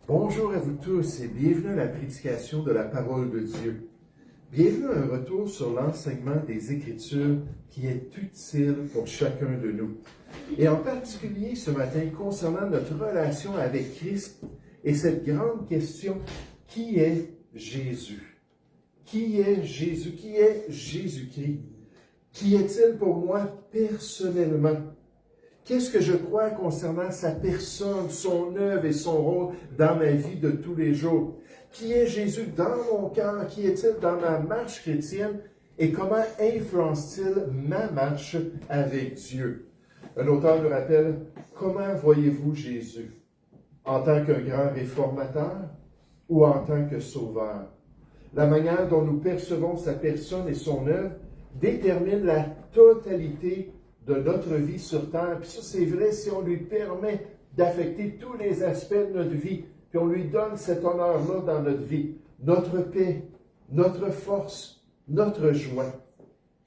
Bonjour à vous tous et bienvenue à la prédication de la parole de Dieu. Bienvenue à un retour sur l'enseignement des Écritures qui est utile pour chacun de nous. Et en particulier ce matin concernant notre relation avec Christ et cette grande question, qui est Jésus? Qui est Jésus? Qui est Jésus-Christ? Qui est-il pour moi personnellement? Qu'est-ce que je crois concernant sa personne, son œuvre et son rôle dans ma vie de tous les jours? Qui est Jésus dans mon cœur? Qui est-il dans ma marche chrétienne? Et comment influence-t-il ma marche avec Dieu? Un auteur nous rappelle, comment voyez-vous Jésus? En tant qu'un grand réformateur ou en tant que sauveur? La manière dont nous percevons sa personne et son œuvre détermine la totalité de notre vie sur terre. Puis ça, c'est vrai si on lui permet d'affecter tous les aspects de notre vie, puis on lui donne cet honneur-là dans notre vie, notre paix, notre force, notre joie.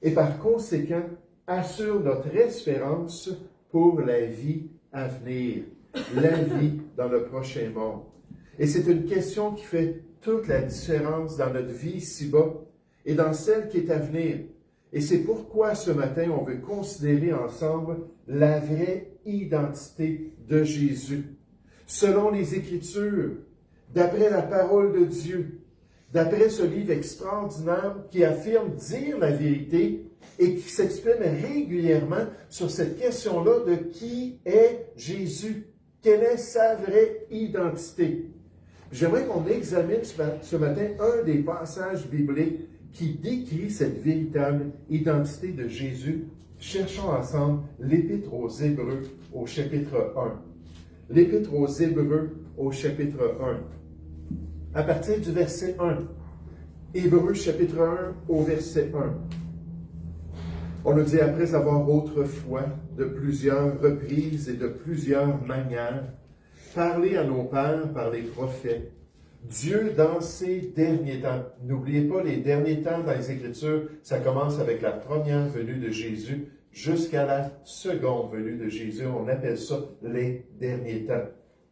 Et par conséquent, assure notre espérance pour la vie à venir, la vie dans le prochain monde. Et c'est une question qui fait toute la différence dans notre vie ici-bas et dans celle qui est à venir. Et c'est pourquoi ce matin, on veut considérer ensemble la vraie identité de Jésus. Selon les Écritures, d'après la parole de Dieu, d'après ce livre extraordinaire qui affirme dire la vérité et qui s'exprime régulièrement sur cette question-là de qui est Jésus, quelle est sa vraie identité. J'aimerais qu'on examine ce matin un des passages bibliques qui décrit cette véritable identité de Jésus. Cherchons ensemble l'Épître aux Hébreux au chapitre 1. L'Épître aux Hébreux au chapitre 1. À partir du verset 1. Hébreux chapitre 1 au verset 1. On nous dit, après avoir autrefois, de plusieurs reprises et de plusieurs manières, parlé à nos pères par les prophètes, Dieu dans ces derniers temps. N'oubliez pas, les derniers temps dans les Écritures, ça commence avec la première venue de Jésus jusqu'à la seconde venue de Jésus. On appelle ça les derniers temps.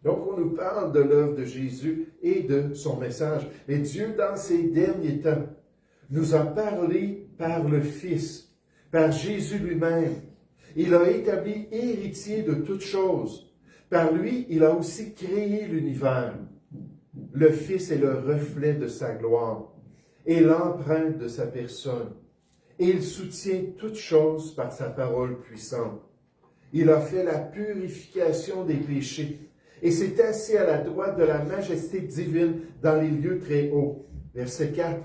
Donc, on nous parle de l'œuvre de Jésus et de son message. Mais Dieu, dans ces derniers temps, nous a parlé par le Fils, par Jésus lui-même. Il a établi héritier de toutes choses. Par lui, il a aussi créé l'univers. Le Fils est le reflet de sa gloire et l'empreinte de sa personne. Et il soutient toutes choses par sa parole puissante. Il a fait la purification des péchés et s'est assis à la droite de la majesté divine dans les lieux très hauts. Verset 4.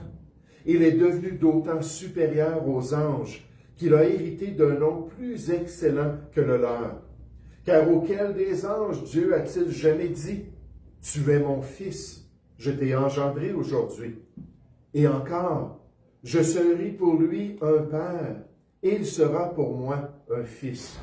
Il est devenu d'autant supérieur aux anges qu'il a hérité d'un nom plus excellent que le leur. Car auquel des anges Dieu a-t-il jamais dit, « Tu es mon Fils, je t'ai engendré aujourd'hui. » Et encore, « Je serai pour lui un Père, et il sera pour moi un Fils. »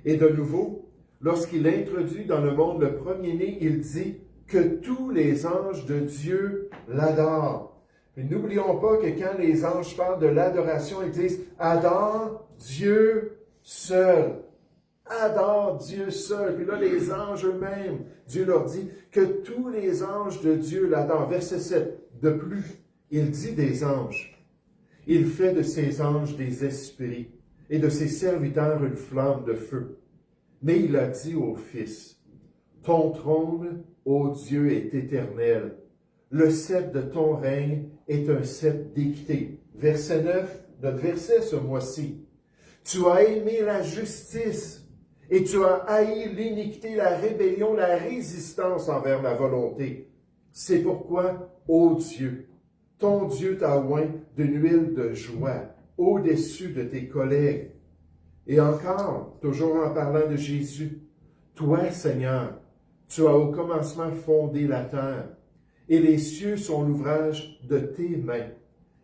Et de nouveau, lorsqu'il introduit dans le monde le premier-né, il dit que tous les anges de Dieu l'adorent. Et n'oublions pas que quand les anges parlent de l'adoration, ils disent « Adore Dieu seul. » Adore Dieu seul. Puis là, les anges eux-mêmes, Dieu leur dit que tous les anges de Dieu l'adorent. Verset 7. De plus, il dit des anges. Il fait de ses anges des esprits et de ses serviteurs une flamme de feu. Mais il a dit au Fils, ton trône, ô Dieu, est éternel. Le sceptre de ton règne est un sceptre d'équité. Verset 9, notre verset ce mois-ci. Tu as aimé la justice et tu as haï l'iniquité, la rébellion, la résistance envers ma volonté. C'est pourquoi, ô Dieu, ton Dieu t'a oint d'une huile de joie au-dessus de tes collègues. Et encore, toujours en parlant de Jésus, toi, Seigneur, tu as au commencement fondé la terre, et les cieux sont l'ouvrage de tes mains.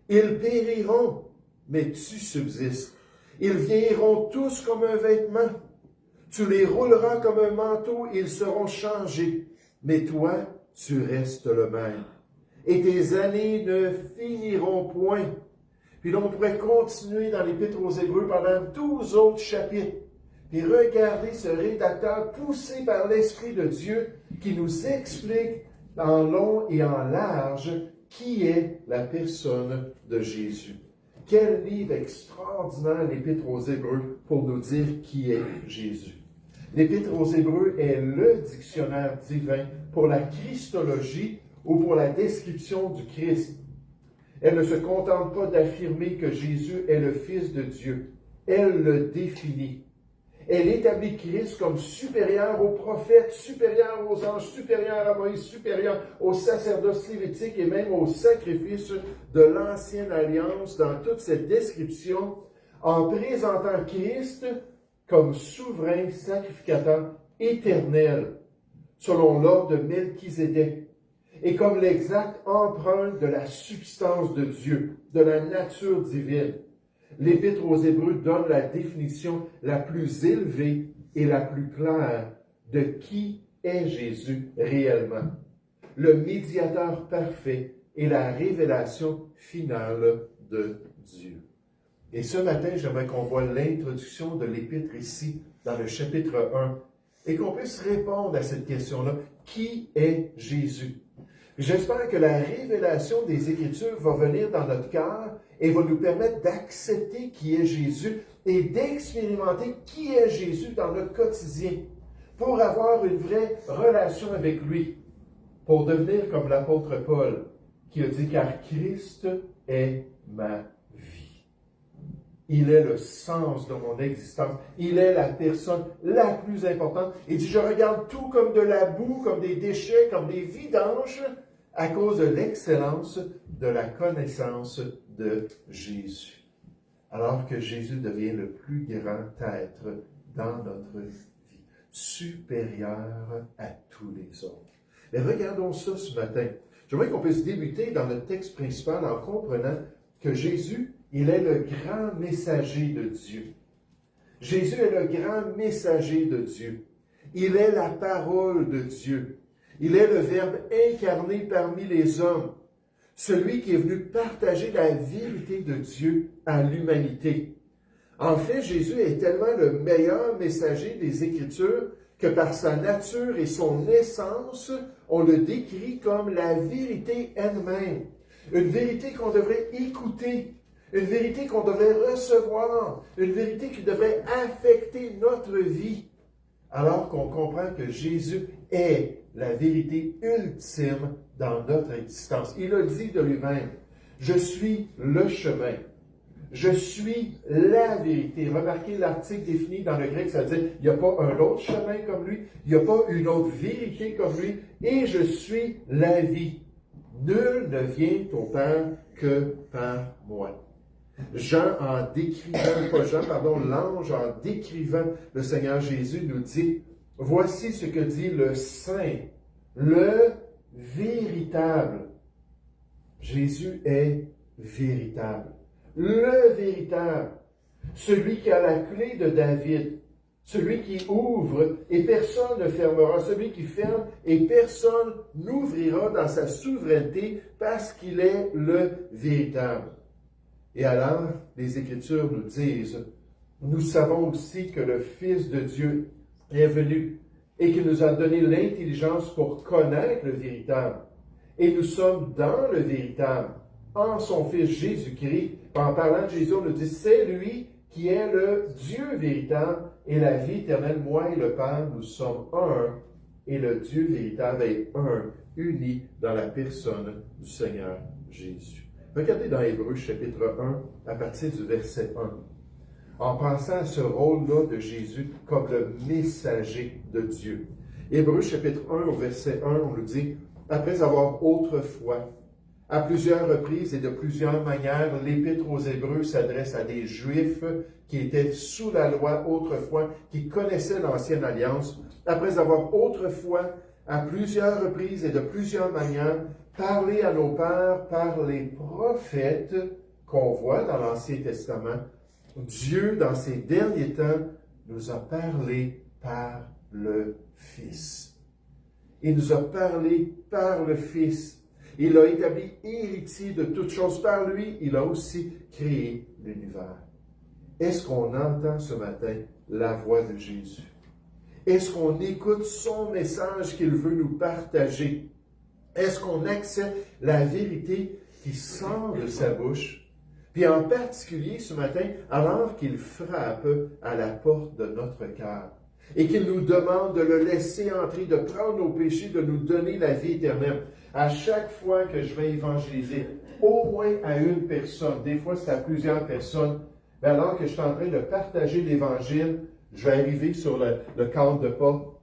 Ils périront, mais tu subsistes. Ils vieilliront tous comme un vêtement. Tu les rouleras comme un manteau, ils seront changés. Mais toi, tu restes le même. Et tes années ne finiront point. Puis là, on pourrait continuer dans l'Épître aux Hébreux pendant 12 autres chapitres. Puis regardez ce rédacteur poussé par l'Esprit de Dieu qui nous explique en long et en large, qui est la personne de Jésus. Quel livre extraordinaire, l'Épître aux Hébreux, pour nous dire qui est Jésus. L'Épître aux Hébreux est le dictionnaire divin pour la Christologie ou pour la description du Christ. Elle ne se contente pas d'affirmer que Jésus est le Fils de Dieu. Elle le définit. Elle établit Christ comme supérieur aux prophètes, supérieur aux anges, supérieur à Moïse, supérieur au sacerdoce lévitique et même au sacrifice de l'Ancienne Alliance dans toute cette description, en présentant Christ comme souverain sacrificateur éternel, selon l'ordre de Melchizedek, et comme l'exacte empreinte de la substance de Dieu, de la nature divine. L'Épître aux Hébreux donne la définition la plus élevée et la plus claire de qui est Jésus réellement. Le médiateur parfait et la révélation finale de Dieu. Et ce matin, j'aimerais qu'on voit l'introduction de l'Épître ici, dans le chapitre 1, et qu'on puisse répondre à cette question-là. Qui est Jésus? J'espère que la révélation des Écritures va venir dans notre cœur et va nous permettre d'accepter qui est Jésus et d'expérimenter qui est Jésus dans notre quotidien pour avoir une vraie relation avec lui, pour devenir comme l'apôtre Paul qui a dit « Car Christ est ma vie ». Il est le sens de mon existence. Il est la personne la plus importante. Il dit « Je regarde tout comme de la boue, comme des déchets, comme des vidanges » à cause de l'excellence de la connaissance de Jésus. Alors que Jésus devient le plus grand être dans notre vie, supérieur à tous les autres. Mais regardons ça ce matin. J'aimerais qu'on puisse débuter dans notre texte principal en comprenant que Jésus, il est le grand messager de Dieu. Jésus est le grand messager de Dieu. Il est la parole de Dieu. Il est le Verbe incarné parmi les hommes, celui qui est venu partager la vérité de Dieu à l'humanité. En fait, Jésus est tellement le meilleur messager des Écritures que par sa nature et son essence, on le décrit comme la vérité elle-même. Une vérité qu'on devrait écouter, une vérité qu'on devrait recevoir, une vérité qui devrait affecter notre vie, alors qu'on comprend que Jésus est la vérité ultime dans notre existence. Il a dit de lui-même, « Je suis le chemin, je suis la vérité. » Remarquez l'article défini dans le grec, ça dit, il n'y a pas un autre chemin comme lui, il n'y a pas une autre vérité comme lui, et je suis la vie. Nul ne vient au Père que par moi. L'ange en décrivant le Seigneur Jésus nous dit, voici ce que dit le Saint, le véritable. Jésus est véritable. Le véritable. Celui qui a la clé de David. Celui qui ouvre et personne ne fermera. Celui qui ferme et personne n'ouvrira dans sa souveraineté parce qu'il est le véritable. Et alors, les Écritures nous disent, nous savons aussi que le Fils de Dieu est venu et qu'il nous a donné l'intelligence pour connaître le véritable. Et nous sommes dans le véritable, en son Fils Jésus-Christ. En parlant de Jésus, on nous dit, c'est lui qui est le Dieu véritable et la vie éternelle. Moi et le Père, nous sommes un, et le Dieu véritable est un, uni dans la personne du Seigneur Jésus. Regardez dans Hébreux chapitre 1, à partir du verset 1. En pensant à ce rôle-là de Jésus comme le messager de Dieu. Hébreux chapitre 1 au verset 1, on nous dit, « Après avoir autrefois, à plusieurs reprises et de plusieurs manières, l'Épître aux Hébreux s'adresse à des Juifs qui étaient sous la loi autrefois, qui connaissaient l'Ancienne Alliance. Après avoir autrefois, à plusieurs reprises et de plusieurs manières, parlé à nos pères par les prophètes qu'on voit dans l'Ancien Testament, Dieu, dans ces derniers temps, nous a parlé par le Fils. Il nous a parlé par le Fils. Il a établi héritier de toutes choses. Par lui, il a aussi créé l'univers. Est-ce qu'on entend ce matin la voix de Jésus? Est-ce qu'on écoute son message qu'il veut nous partager? Est-ce qu'on accepte la vérité qui sort de sa bouche? Puis en particulier ce matin, alors qu'il frappe à la porte de notre cœur et qu'il nous demande de le laisser entrer, de prendre nos péchés, de nous donner la vie éternelle. À chaque fois que je vais évangéliser, au moins à une personne, des fois c'est à plusieurs personnes, mais alors que je suis en train de partager l'Évangile, je vais arriver sur le cadre de pas.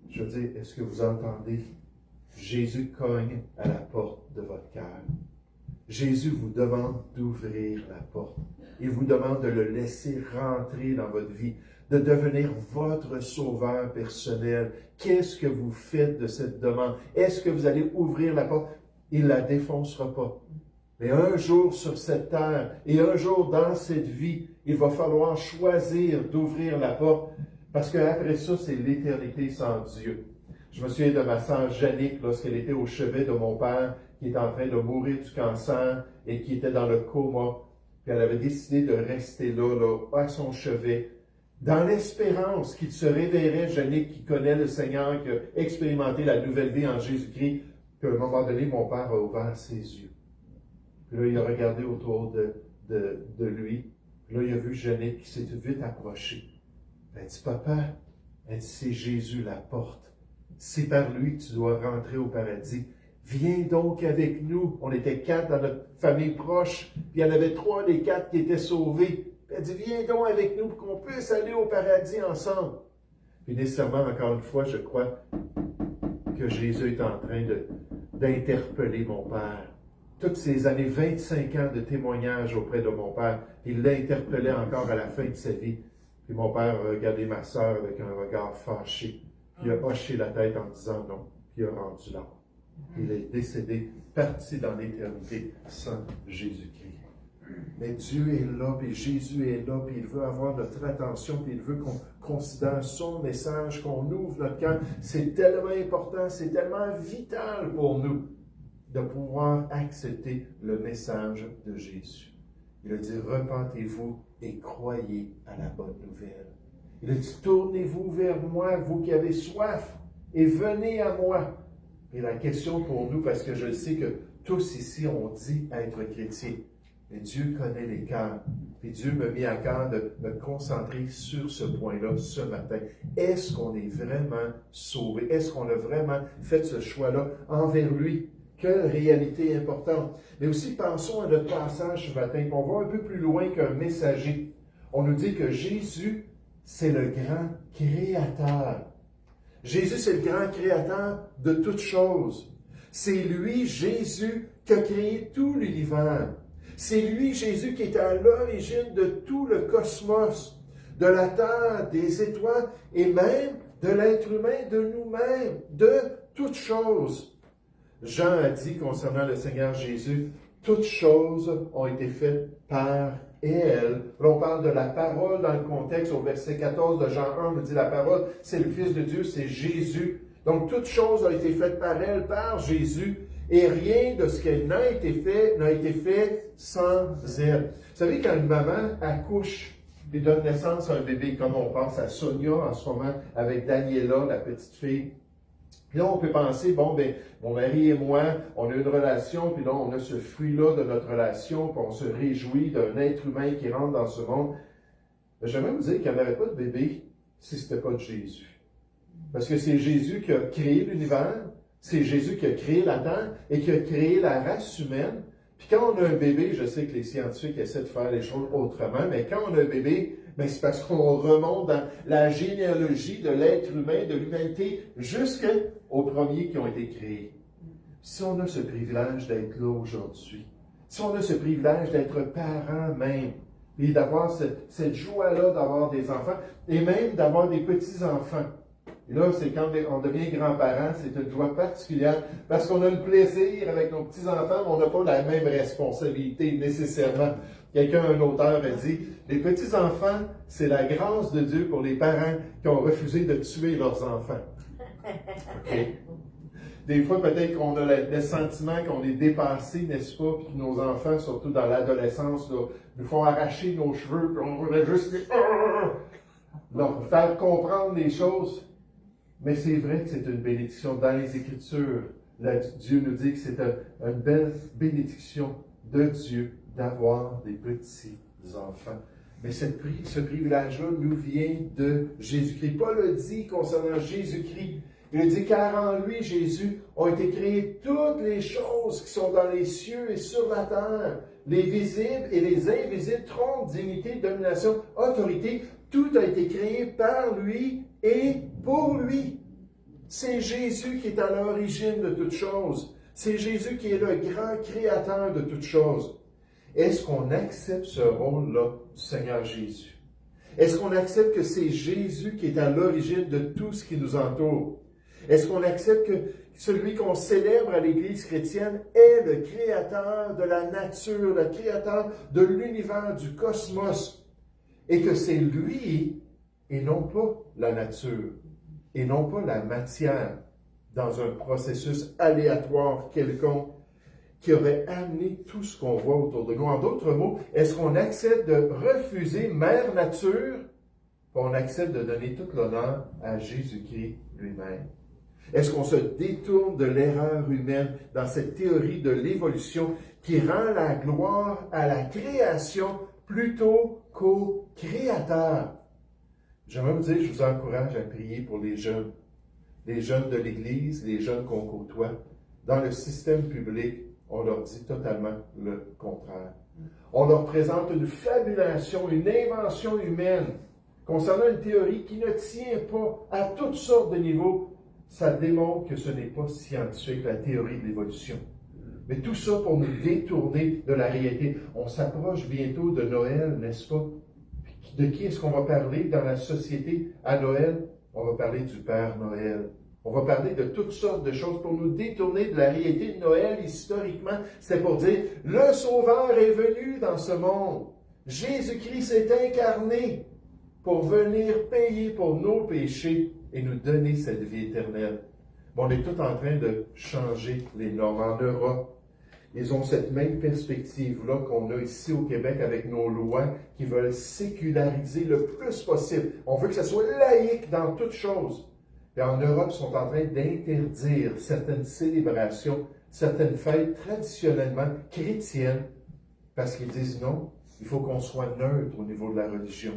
Je veux dire, est-ce que vous entendez? Jésus cogne à la porte de votre cœur. Jésus vous demande d'ouvrir la porte. Il vous demande de le laisser rentrer dans votre vie, de devenir votre sauveur personnel. Qu'est-ce que vous faites de cette demande? Est-ce que vous allez ouvrir la porte? Il ne la défoncera pas. Mais un jour sur cette terre et un jour dans cette vie, il va falloir choisir d'ouvrir la porte parce qu'après ça, c'est l'éternité sans Dieu. Je me souviens de ma sœur Jannick lorsqu'elle était au chevet de mon père qui était en train de mourir du cancer et qui était dans le coma. Puis elle avait décidé de rester là, à son chevet, dans l'espérance qu'il se réveillerait, Jannick qui connaît le Seigneur, qui a expérimenté la nouvelle vie en Jésus-Christ. Puis à un moment donné, mon père a ouvert ses yeux. Puis là, il a regardé autour de lui. Puis là, il a vu Jannick qui s'est vite approchée. Elle dit, papa, elle dit, c'est Jésus la porte. C'est par lui que tu dois rentrer au paradis. Viens donc avec nous. On était 4 dans notre famille proche, puis il y en avait 3 des 4 qui étaient sauvés. Puis elle dit, viens donc avec nous pour qu'on puisse aller au paradis ensemble. Puis nécessairement, encore une fois, je crois que Jésus est en train d'interpeller mon père. Toutes ces années, 25 ans de témoignage auprès de mon père, il l'a interpellé encore à la fin de sa vie. Puis mon père a regardé ma sœur avec un regard fâché. Puis il a hoché la tête en disant non. Puis il a rendu l'âme. Il est décédé, parti dans l'éternité sans Jésus-Christ. Mais Dieu est là, puis Jésus est là, puis il veut avoir notre attention, puis il veut qu'on considère son message, qu'on ouvre notre cœur. C'est tellement important, c'est tellement vital pour nous de pouvoir accepter le message de Jésus. Il a dit, repentez-vous et croyez à la bonne nouvelle. Il a dit, tournez-vous vers moi, vous qui avez soif, et venez à moi. Et la question pour nous, parce que je sais que tous ici, on dit être chrétiens, mais Dieu connaît les cœurs. Et Dieu m'a mis à cœur de me concentrer sur ce point-là ce matin. Est-ce qu'on est vraiment sauvé? Est-ce qu'on a vraiment fait ce choix-là envers lui? Quelle réalité importante. Mais aussi, pensons à notre passage ce matin. On va un peu plus loin qu'un messager. On nous dit que Jésus, c'est le grand créateur. Jésus, c'est le grand créateur de toutes choses. C'est lui, Jésus, qui a créé tout l'univers. C'est lui, Jésus, qui est à l'origine de tout le cosmos, de la terre, des étoiles, et même de l'être humain, de nous-mêmes, de toutes choses. Jean a dit concernant le Seigneur Jésus, toutes choses ont été faites par elle. Là, on parle de la parole dans le contexte, au verset 14 de Jean 1, on nous dit la parole, c'est le Fils de Dieu, c'est Jésus. Donc, toutes choses ont été faites par elle, par Jésus, et rien de ce qui n'a été fait sans elle. Vous savez, quand une maman accouche et donne naissance à un bébé, comme on pense à Sonia en ce moment, avec Daniela, la petite fille, puis là, on peut penser, bon, ben, mon mari et moi, on a une relation, puis là, on a ce fruit-là de notre relation, puis on se réjouit d'un être humain qui rentre dans ce monde. Mais j'aimerais vous dire qu'il n'y en aurait pas de bébé si ce n'était pas de Jésus. Parce que c'est Jésus qui a créé l'univers, c'est Jésus qui a créé la terre et qui a créé la race humaine. Puis quand on a un bébé, je sais que les scientifiques essaient de faire les choses autrement, mais quand on a un bébé, ben c'est parce qu'on remonte dans la généalogie de l'être humain, de l'humanité, jusqu'aux premiers qui ont été créés. Si on a ce privilège d'être là aujourd'hui, si on a ce privilège d'être parents même, et d'avoir cette joie-là d'avoir des enfants, et même d'avoir des petits-enfants. Et là, c'est quand on devient grand-parent, c'est une joie particulière, parce qu'on a le plaisir avec nos petits-enfants, mais on n'a pas la même responsabilité nécessairement. Quelqu'un, un auteur, a dit, les petits-enfants, c'est la grâce de Dieu pour les parents qui ont refusé de tuer leurs enfants. Okay. Des fois, peut-être qu'on a le sentiment qu'on est dépassé, n'est-ce pas, puis que nos enfants, surtout dans l'adolescence, là, nous font arracher nos cheveux, puis on voudrait juste leur faire comprendre les choses. Mais c'est vrai que c'est une bénédiction. Dans les Écritures, Dieu nous dit que c'est une belle bénédiction de Dieu d'avoir des petits-enfants. Mais ce privilège-là nous vient de Jésus-Christ. Paul le dit concernant Jésus-Christ. Il dit, car en lui, Jésus, ont été créées toutes les choses qui sont dans les cieux et sur la terre, les visibles et les invisibles, trônes, dignité, domination, autorité. Tout a été créé par lui et pour lui. C'est Jésus qui est à l'origine de toutes choses. C'est Jésus qui est le grand créateur de toutes choses. Est-ce qu'on accepte ce rôle-là du Seigneur Jésus? Est-ce qu'on accepte que c'est Jésus qui est à l'origine de tout ce qui nous entoure? Est-ce qu'on accepte que celui qu'on célèbre à l'Église chrétienne est le créateur de la nature, le créateur de l'univers, du cosmos, et que c'est lui et non pas la nature, et non pas la matière, dans un processus aléatoire quelconque, qui aurait amené tout ce qu'on voit autour de nous. En d'autres mots, est-ce qu'on accepte de refuser Mère Nature, ou on accepte de donner tout l'honneur à Jésus-Christ lui-même? Est-ce qu'on se détourne de l'erreur humaine dans cette théorie de l'évolution qui rend la gloire à la création plutôt qu'au Créateur? J'aimerais vous dire, je vous encourage à prier pour les jeunes de l'Église, les jeunes qu'on côtoie. Dans le système public, on leur dit totalement le contraire. On leur présente une fabulation, une invention humaine concernant une théorie qui ne tient pas à toutes sortes de niveaux. Ça démontre que ce n'est pas scientifique, la théorie de l'évolution. Mais tout ça pour nous détourner de la réalité. On s'approche bientôt de Noël, n'est-ce pas? De qui est-ce qu'on va parler dans la société à Noël? On va parler du Père Noël. On va parler de toutes sortes de choses pour nous détourner de la réalité de Noël historiquement. C'est pour dire, le Sauveur est venu dans ce monde. Jésus-Christ s'est incarné pour venir payer pour nos péchés et nous donner cette vie éternelle. Bon, on est tout en train de changer les normes. En Europe, ils ont cette même perspective-là qu'on a ici au Québec avec nos lois qui veulent séculariser le plus possible. On veut que ça soit laïque dans toutes choses. Et en Europe, ils sont en train d'interdire certaines célébrations, certaines fêtes traditionnellement chrétiennes, parce qu'ils disent non, il faut qu'on soit neutre au niveau de la religion.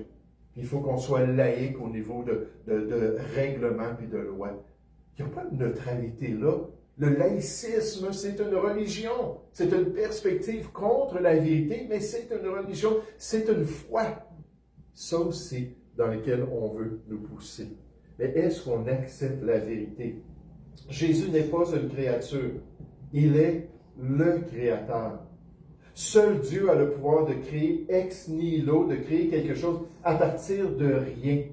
Il faut qu'on soit laïque au niveau de règlements et de lois. Il n'y a pas de neutralité là. Le laïcisme, c'est une religion. C'est une perspective contre la vérité, mais c'est une religion, c'est une foi. Ça aussi, dans lequel on veut nous pousser. Mais est-ce qu'on accepte la vérité? Jésus n'est pas une créature. Il est le Créateur. Seul Dieu a le pouvoir de créer ex nihilo, de créer quelque chose à partir de rien.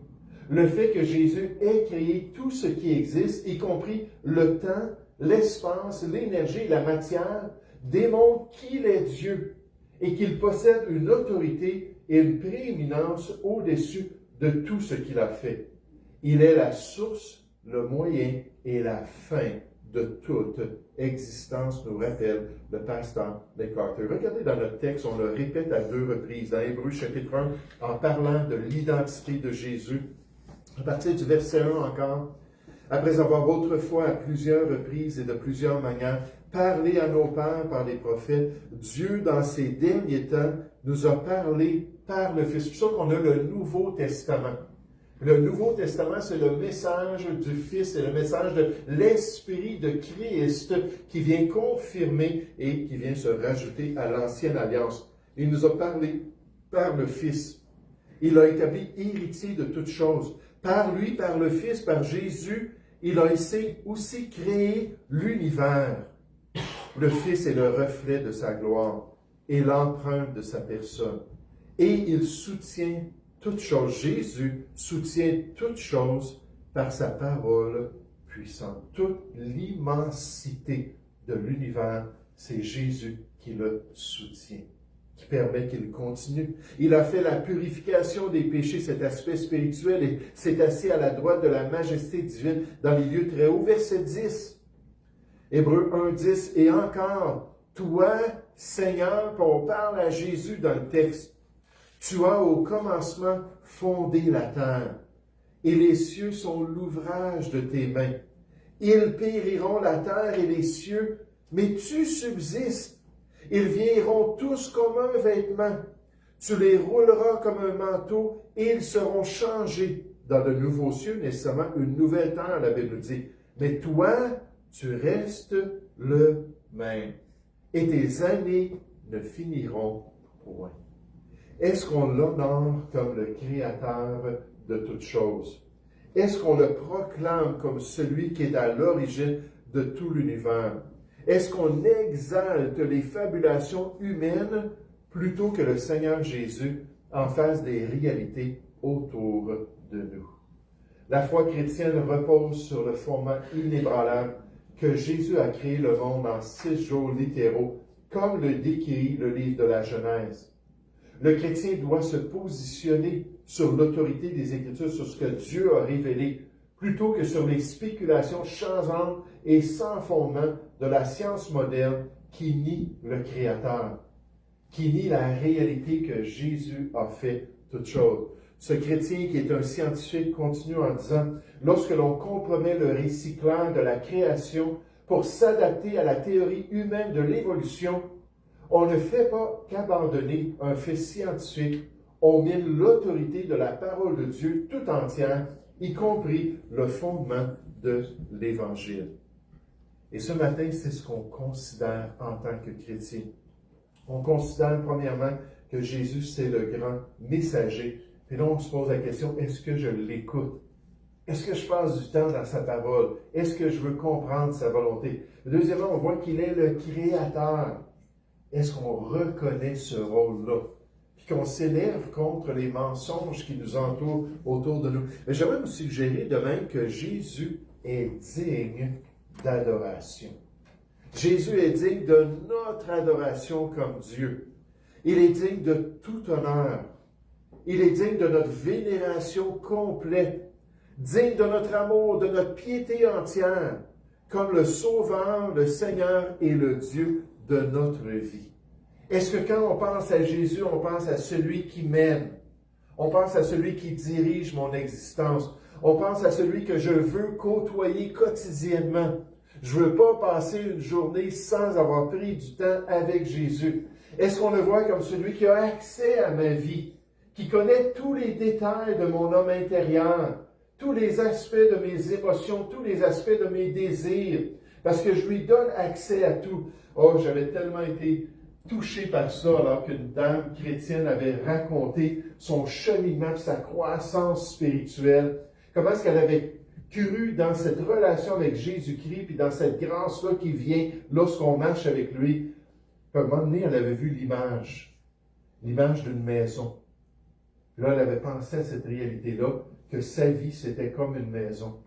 Le fait que Jésus ait créé tout ce qui existe, y compris le temps, l'espace, l'énergie, la matière, démontre qu'il est Dieu et qu'il possède une autorité et une prééminence au-dessus de tout ce qu'il a fait. Il est la source, le moyen et la fin de toute existence, nous rappelle le pasteur MacArthur. Regardez dans notre texte, on le répète à 2 reprises, dans Hébreux chapitre 1, en parlant de l'identité de Jésus. À partir du verset 1 encore, après avoir autrefois à plusieurs reprises et de plusieurs manières parlé à nos pères par les prophètes, Dieu, dans ces derniers temps, nous a parlé par le Fils. C'est pour ça qu'on a le Nouveau Testament. Le Nouveau Testament, c'est le message du Fils, c'est le message de l'Esprit de Christ qui vient confirmer et qui vient se rajouter à l'ancienne alliance. Il nous a parlé par le Fils. Il a établi héritier de toutes choses. Par lui, par le Fils, par Jésus, il a aussi créé l'univers. Le Fils est le reflet de sa gloire et l'empreinte de sa personne. Et il soutient toutes choses. Jésus soutient toutes choses par sa parole puissante. Toute l'immensité de l'univers, c'est Jésus qui le soutient, qui permet qu'il continue. Il a fait la purification des péchés, cet aspect spirituel, et s'est assis à la droite de la majesté divine dans les lieux très hauts. Verset 10, Hébreux 1, 10, et encore, toi, Seigneur, on parle à Jésus dans le texte, tu as au commencement fondé la terre, et les cieux sont l'ouvrage de tes mains. Ils périront la terre et les cieux, mais tu subsistes. Ils vieilliront tous comme un vêtement. Tu les rouleras comme un manteau et ils seront changés dans de nouveaux cieux, nécessairement une nouvelle terre, la Bible dit. Mais toi, tu restes le même. Et tes années ne finiront point. Est-ce qu'on l'honore comme le Créateur de toutes choses? Est-ce qu'on le proclame comme celui qui est à l'origine de tout l'univers? Est-ce qu'on exalte les fabulations humaines plutôt que le Seigneur Jésus en face des réalités autour de nous? La foi chrétienne repose sur le fondement inébranlable que Jésus a créé le monde en 6 jours littéraux, comme le décrit le livre de la Genèse. Le chrétien doit se positionner sur l'autorité des Écritures, sur ce que Dieu a révélé, plutôt que sur les spéculations changeantes et sans fondement de la science moderne qui nie le Créateur, qui nie la réalité que Jésus a fait toutes choses. Ce chrétien qui est un scientifique continue en disant, lorsque l'on compromet le récit clair de la création pour s'adapter à la théorie humaine de l'évolution, on ne fait pas qu'abandonner un fait scientifique, on mine l'autorité de la parole de Dieu tout entière, y compris le fondement de l'Évangile. Et ce matin, c'est ce qu'on considère en tant que chrétien. On considère premièrement que Jésus, c'est le grand messager. Puis là, on se pose la question, est-ce que je l'écoute? Est-ce que je passe du temps dans sa parole? Est-ce que je veux comprendre sa volonté? Deuxièmement, on voit qu'il est le Créateur. Est-ce qu'on reconnaît ce rôle-là? Puis qu'on s'élève contre les mensonges qui nous entourent autour de nous. Mais j'aimerais vous suggérer de même que Jésus est digne d'adoration. Jésus est digne de notre adoration comme Dieu. Il est digne de tout honneur. Il est digne de notre vénération complète, digne de notre amour, de notre piété entière, comme le Sauveur, le Seigneur et le Dieu de notre vie. Est-ce que quand on pense à Jésus, on pense à celui qui m'aime? On pense à celui qui dirige mon existence. On pense à celui que je veux côtoyer quotidiennement. Je ne veux pas passer une journée sans avoir pris du temps avec Jésus. Est-ce qu'on le voit comme celui qui a accès à ma vie, qui connaît tous les détails de mon homme intérieur, tous les aspects de mes émotions, tous les aspects de mes désirs, parce que je lui donne accès à tout. Oh, j'avais tellement été touché par ça alors qu'une dame chrétienne avait raconté son cheminement, sa croissance spirituelle, comment est-ce qu'elle avait cru dans cette relation avec Jésus-Christ, puis dans cette grâce-là qui vient lorsqu'on marche avec lui. Puis à un moment donné, elle avait vu l'image d'une maison. Puis là, elle avait pensé à cette réalité-là, que sa vie, c'était comme une maison.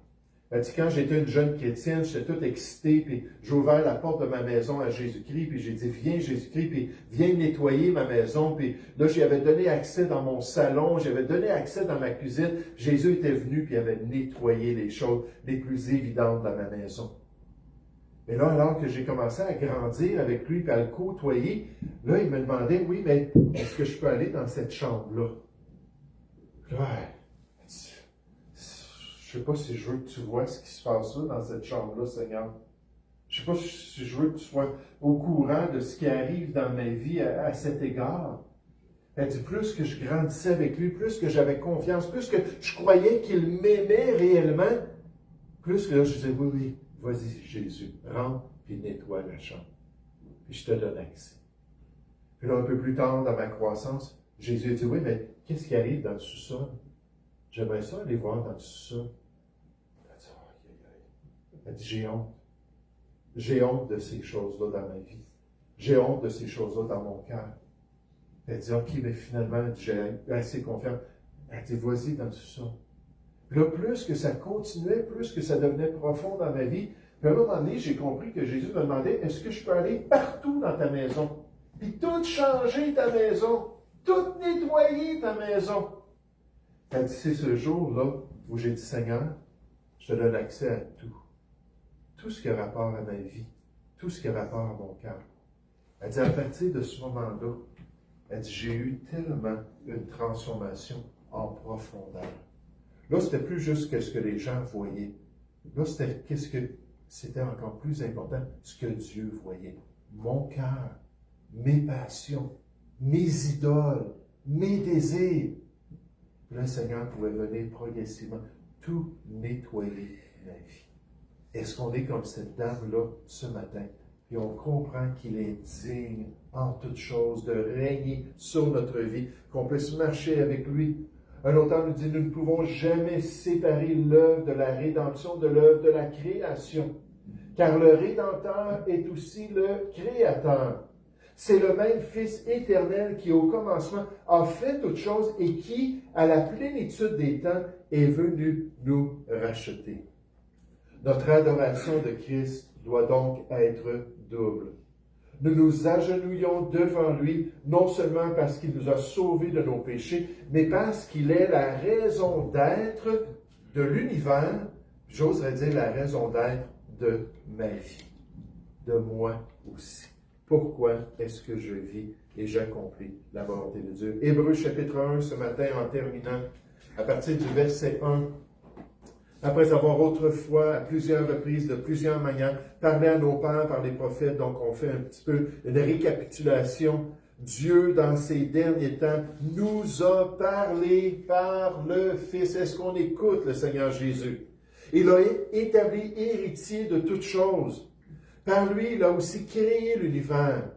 Elle dit, quand j'étais une jeune chrétienne, j'étais toute excitée, puis j'ai ouvert la porte de ma maison à Jésus-Christ, puis j'ai dit, viens Jésus-Christ, puis viens nettoyer ma maison, puis là, j'y avais donné accès dans mon salon, j'avais donné accès dans ma cuisine. Jésus était venu, puis il avait nettoyé les choses les plus évidentes dans ma maison. Mais là, alors que j'ai commencé à grandir avec lui, puis à le côtoyer, là, il me demandait, oui, mais est-ce que je peux aller dans cette chambre-là? Là, je ne sais pas si je veux que tu vois ce qui se passe là dans cette chambre-là, Seigneur. Je ne sais pas si je veux que tu sois au courant de ce qui arrive dans ma vie à cet égard. Elle dit, plus que je grandissais avec lui, plus que j'avais confiance, plus que je croyais qu'il m'aimait réellement, plus que là, je disais, oui, oui, vas-y, Jésus, rentre puis nettoie la chambre. Puis je te donne accès. Puis là, un peu plus tard dans ma croissance, Jésus a dit, oui, mais qu'est-ce qui arrive dans le sous-sol? J'aimerais ça aller voir dans le sous-sol. Elle dit, j'ai honte. J'ai honte de ces choses-là dans ma vie. J'ai honte de ces choses-là dans mon cœur. Elle dit, OK, mais finalement, j'ai assez confiance. Elle dit, vas-y dans le sous-sol. Puis là, plus que ça continuait, plus que ça devenait profond dans ma vie, puis à un moment donné, j'ai compris que Jésus me demandait, est-ce que je peux aller partout dans ta maison? Puis tout changer ta maison, tout nettoyer ta maison. Elle dit, c'est ce jour-là où j'ai dit, Seigneur, je te donne accès à tout. Tout ce qui a rapport à ma vie, tout ce qui a rapport à mon cœur. Elle dit, à partir de ce moment-là, elle dit, j'ai eu tellement une transformation en profondeur. Là, c'était plus juste ce que les gens voyaient. Là, c'était encore plus important, ce que Dieu voyait. Mon cœur, mes passions, mes idoles, mes désirs. Puis là, le Seigneur pouvait venir progressivement tout nettoyer ma vie. Est-ce qu'on est comme cette dame-là ce matin? Puis on comprend qu'il est digne en toutes choses de régner sur notre vie, qu'on puisse marcher avec lui. Un auteur nous dit, nous ne pouvons jamais séparer l'œuvre de la rédemption de l'œuvre de la création, car le Rédempteur est aussi le Créateur. C'est le même Fils éternel qui, au commencement, a fait toutes choses et qui, à la plénitude des temps, est venu nous racheter. Notre adoration de Christ doit donc être double. Nous nous agenouillons devant lui, non seulement parce qu'il nous a sauvés de nos péchés, mais parce qu'il est la raison d'être de l'univers, j'oserais dire la raison d'être de ma vie, de moi aussi. Pourquoi est-ce que je vis et j'accomplis la volonté de Dieu? Hébreux chapitre 1, ce matin, en terminant, à partir du verset 1, après avoir autrefois, à plusieurs reprises, de plusieurs manières, parlé à nos pères par les prophètes, donc on fait un petit peu une récapitulation. Dieu, dans ces derniers temps, nous a parlé par le Fils. Est-ce qu'on écoute le Seigneur Jésus? Il a établi héritier de toutes choses. Par lui, il a aussi créé l'univers.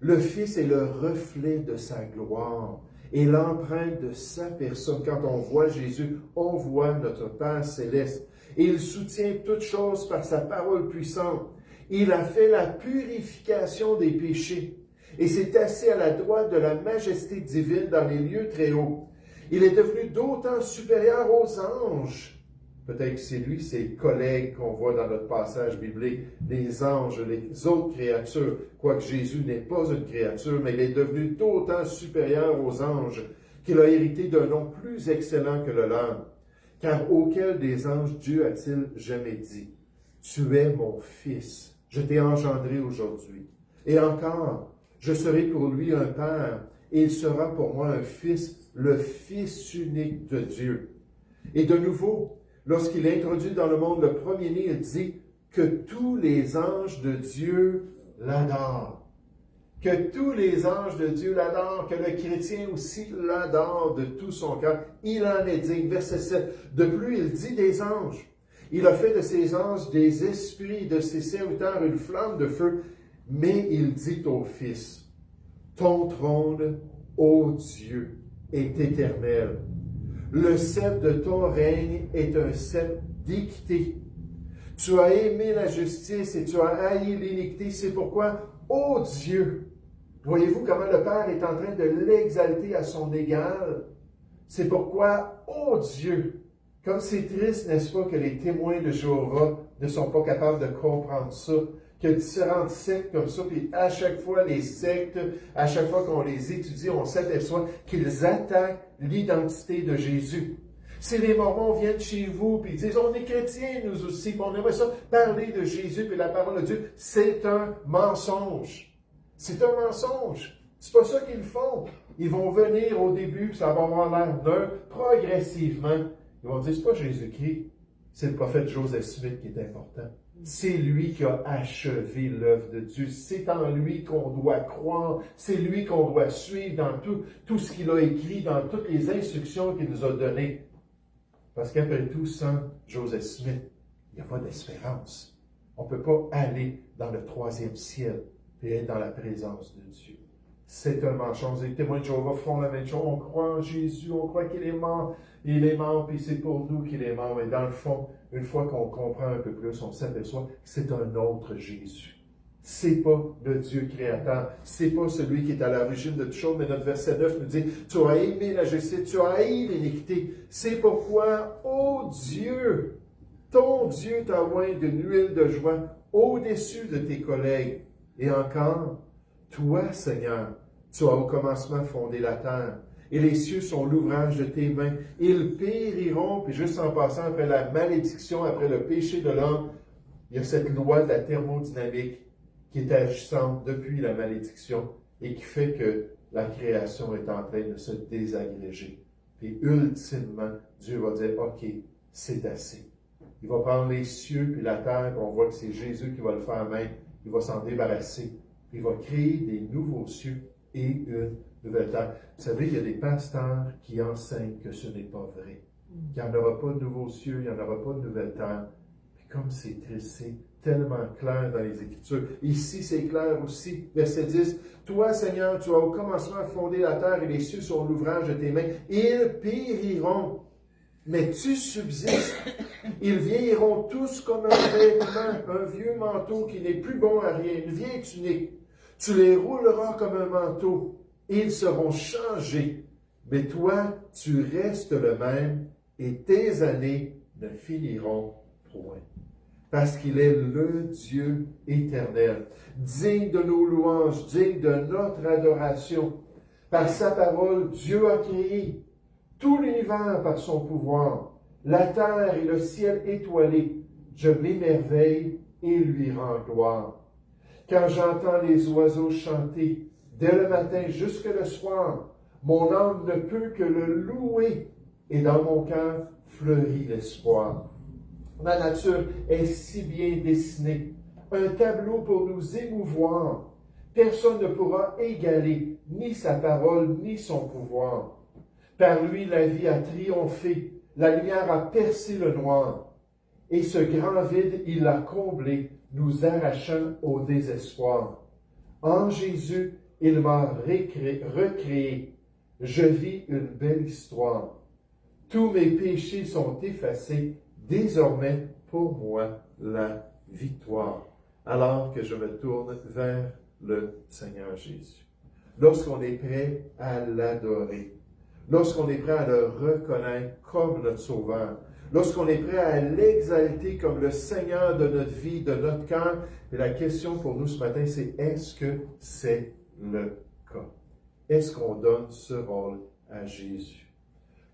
Le Fils est le reflet de sa gloire et l'empreinte de sa personne. Quand on voit Jésus, on voit notre Père céleste. Et il soutient toutes choses par sa parole puissante. Il a fait la purification des péchés et s'est assis à la droite de la majesté divine dans les lieux très hauts. Il est devenu d'autant supérieur aux anges. Peut-être que c'est lui, ses collègues qu'on voit dans notre passage biblique, les anges, les autres créatures, quoique Jésus n'est pas une créature, mais il est devenu d'autant supérieur aux anges qu'il a hérité d'un nom plus excellent que le leur. Car auquel des anges Dieu a-t-il jamais dit, « Tu es mon Fils, je t'ai engendré aujourd'hui. » Et encore, « Je serai pour lui un Père, et il sera pour moi un Fils, le Fils unique de Dieu. » Et de nouveau, lorsqu'il introduit dans le monde le premier-né, il dit que tous les anges de Dieu l'adorent. Que tous les anges de Dieu l'adorent, que le chrétien aussi l'adore de tout son cœur. Il en est digne. Verset 7. De plus, il dit des anges. Il a fait de ces anges des esprits, de ses serviteurs une flamme de feu. Mais il dit au Fils, ton trône, ô Dieu, est éternel. Le sceptre de ton règne est un sceptre d'équité. Tu as aimé la justice et tu as haï l'iniquité. C'est pourquoi, ô Dieu, voyez-vous comment le Père est en train de l'exalter à son égal? C'est pourquoi, ô Dieu, comme c'est triste, n'est-ce pas, que les témoins de Jéhovah ne sont pas capables de comprendre ça, qu'il y a différentes sectes comme ça, puis à chaque fois, les sectes, à chaque fois qu'on les étudie, on s'aperçoit qu'ils attaquent l'identité de Jésus. Si les Mormons viennent chez vous, puis ils disent, on est chrétiens, nous aussi, puis on aimerait ça, parler de Jésus, puis la parole de Dieu, c'est un mensonge. C'est un mensonge. C'est pas ça qu'ils font. Ils vont venir au début, puis ça va avoir l'air d'un, progressivement. Ils vont dire, c'est pas Jésus-Christ, c'est le prophète Joseph Smith qui est important. C'est lui qui a achevé l'œuvre de Dieu. C'est en lui qu'on doit croire. C'est lui qu'on doit suivre dans tout ce qu'il a écrit, dans toutes les instructions qu'il nous a données. Parce qu'après tout, sans Joseph Smith, il n'y a pas d'espérance. On ne peut pas aller dans le troisième ciel et être dans la présence de Dieu. C'est un mensonge. Les témoins de Jéhovah font la même chose. On croit en Jésus, on croit qu'il est mort. Il est mort, puis c'est pour nous qu'il est mort. Mais dans le fond, une fois qu'on comprend un peu plus, on s'aperçoit que c'est un autre Jésus. C'est pas le Dieu créateur. C'est pas celui qui est à l'origine de toutes choses. Mais notre verset 9 nous dit, tu as aimé la justice, tu as haï l'iniquité. C'est pourquoi, ô Dieu, ton Dieu t'a oint d'une huile de joie au-dessus de tes collègues. Et encore, toi, Seigneur, tu as au commencement fondé la terre, et les cieux sont l'ouvrage de tes mains. Ils périront, puis juste en passant après la malédiction, après le péché de l'homme, il y a cette loi de la thermodynamique qui est agissante depuis la malédiction et qui fait que la création est en train de se désagréger. Puis ultimement, Dieu va dire, OK, c'est assez. Il va prendre les cieux puis la terre, puis on voit que c'est Jésus qui va le faire même. Il va s'en débarrasser. Puis il va créer des nouveaux cieux et une nouvelle terre. Vous savez, il y a des pasteurs qui enseignent que ce n'est pas vrai. Qu'il n'y en aura pas de nouveaux cieux, il n'y en aura pas de nouvelle terre. Puis comme c'est triste, c'est tellement clair dans les Écritures. Ici, c'est clair aussi. Verset 10. Toi, Seigneur, tu as au commencement fondé la terre et les cieux sont l'ouvrage de tes mains. Ils périront, mais tu subsistes. Ils vieilliront tous comme un vêtement, un vieux manteau qui n'est plus bon à rien, une vieille tunique. Tu les rouleras comme un manteau, et ils seront changés. Mais toi, tu restes le même, et tes années ne finiront point. Parce qu'il est le Dieu éternel, digne de nos louanges, digne de notre adoration. Par sa parole, Dieu a créé tout l'univers par son pouvoir, la terre et le ciel étoilé. Je m'émerveille et lui rends gloire. Quand j'entends les oiseaux chanter, dès le matin jusque le soir, mon âme ne peut que le louer, et dans mon cœur fleurit l'espoir. Ma nature est si bien dessinée, un tableau pour nous émouvoir. Personne ne pourra égaler ni sa parole, ni son pouvoir. Par lui, la vie a triomphé, la lumière a percé le noir, et ce grand vide, il l'a comblé, nous arrachant au désespoir. En Jésus, il m'a recréé. Je vis une belle histoire. Tous mes péchés sont effacés. Désormais, pour moi, la victoire. Alors que je me tourne vers le Seigneur Jésus. Lorsqu'on est prêt à l'adorer, lorsqu'on est prêt à le reconnaître comme notre Sauveur, lorsqu'on est prêt à l'exalter comme le Seigneur de notre vie, de notre cœur, et la question pour nous ce matin, c'est est-ce que c'est le cas? Est-ce qu'on donne ce rôle à Jésus?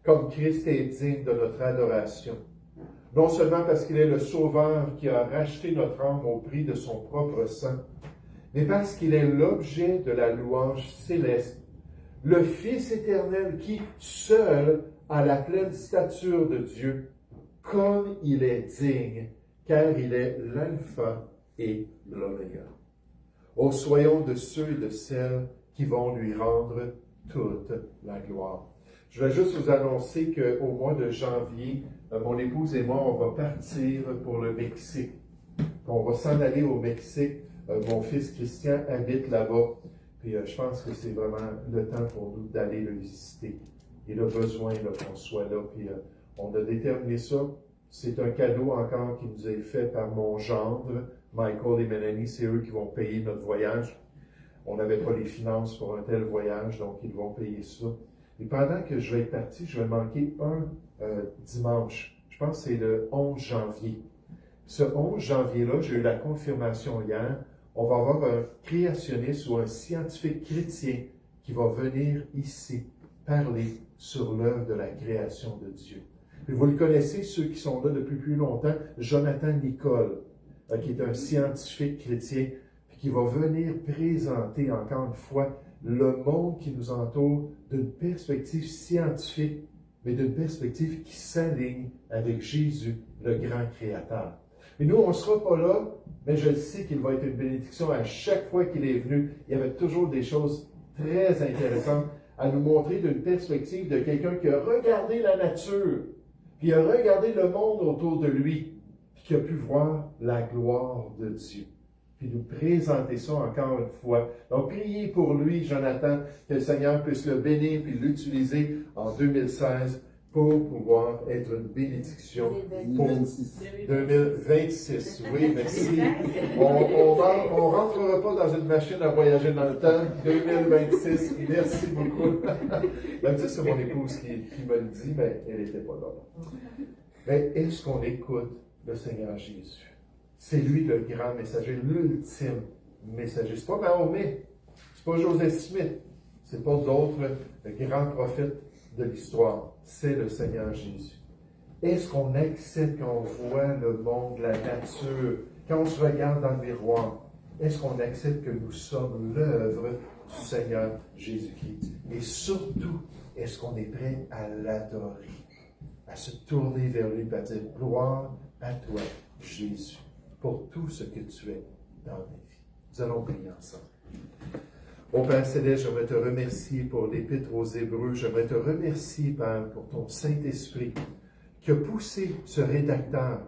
Comme Christ est digne de notre adoration, non seulement parce qu'il est le Sauveur qui a racheté notre âme au prix de son propre sang, mais parce qu'il est l'objet de la louange céleste, le Fils éternel qui, seul, a la pleine stature de Dieu, comme il est digne, car il est l'alpha et l'oméga. Oh, soyons de ceux et de celles qui vont lui rendre toute la gloire. Je vais juste vous annoncer qu'au mois de janvier, mon épouse et moi, on va partir pour le Mexique. On va s'en aller au Mexique. Mon fils Christian habite là-bas. Puis je pense que c'est vraiment le temps pour nous d'aller le visiter. Il a besoin qu'on soit là. Puis on a déterminé ça. C'est un cadeau encore qui nous est fait par mon gendre, Michael et Mélanie. C'est eux qui vont payer notre voyage. On n'avait pas les finances pour un tel voyage, donc ils vont payer ça. Et pendant que je vais être parti, je vais manquer un dimanche. Je pense que c'est le 11 janvier. Ce 11 janvier-là, j'ai eu la confirmation hier, on va avoir un créationniste ou un scientifique chrétien qui va venir ici parler sur l'œuvre de la création de Dieu. Et vous le connaissez, ceux qui sont là depuis plus longtemps, Jonathan Nicole, qui est un scientifique chrétien, puis qui va venir présenter encore une fois le monde qui nous entoure d'une perspective scientifique, mais d'une perspective qui s'aligne avec Jésus, le grand créateur. Et nous, on ne sera pas là, mais je sais qu'il va être une bénédiction à chaque fois qu'il est venu. Il y avait toujours des choses très intéressantes à nous montrer d'une perspective de quelqu'un qui a regardé la nature, puis a regardé le monde autour de lui, puis qui a pu voir la gloire de Dieu. Puis nous présenter ça encore une fois. Donc, priez pour lui, Jonathan, que le Seigneur puisse le bénir puis l'utiliser en 2016 pour pouvoir être une bénédiction pour 2026. Oui, merci. On ne rentrera pas dans une machine à voyager dans le temps. 2026, merci beaucoup. D'habitude, c'est mon épouse qui me le dit, mais elle n'était pas là. Mais est-ce qu'on écoute le Seigneur Jésus? C'est lui le grand messager, l'ultime messager. C'est pas Mahomet, c'est pas Joseph Smith, c'est pas d'autres grands prophètes de l'histoire. C'est le Seigneur Jésus. Est-ce qu'on accepte quand on voit le monde, la nature, quand on se regarde dans le miroir, est-ce qu'on accepte que nous sommes l'œuvre du Seigneur Jésus-Christ? Et surtout, est-ce qu'on est prêt à l'adorer, à se tourner vers lui et à dire gloire à toi, Jésus, pour tout ce que tu es dans ma vie. Nous allons prier ensemble. Ô Père Céleste, j'aimerais te remercier pour l'Épître aux Hébreux. J'aimerais te remercier, Père, pour ton Saint-Esprit qui a poussé ce rédacteur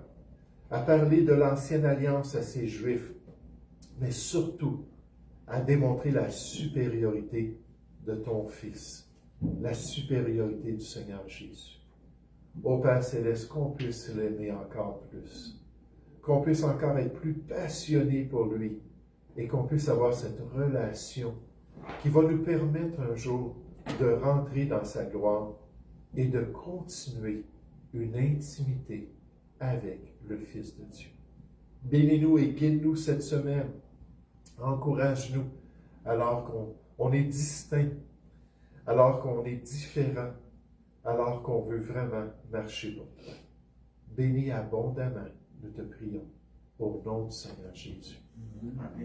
à parler de l'ancienne alliance à ces Juifs, mais surtout à démontrer la supériorité de ton Fils, la supériorité du Seigneur Jésus. Ô Père Céleste, qu'on puisse l'aimer encore plus, qu'on puisse encore être plus passionné pour lui et qu'on puisse avoir cette relation qui va nous permettre un jour de rentrer dans sa gloire et de continuer une intimité avec le Fils de Dieu. Bénis-nous et guide-nous cette semaine. Encourage-nous alors qu'on est distinct, alors qu'on est différent, alors qu'on veut vraiment marcher pour toi. Bénis abondamment, nous te prions, au nom du Seigneur Jésus. Amen.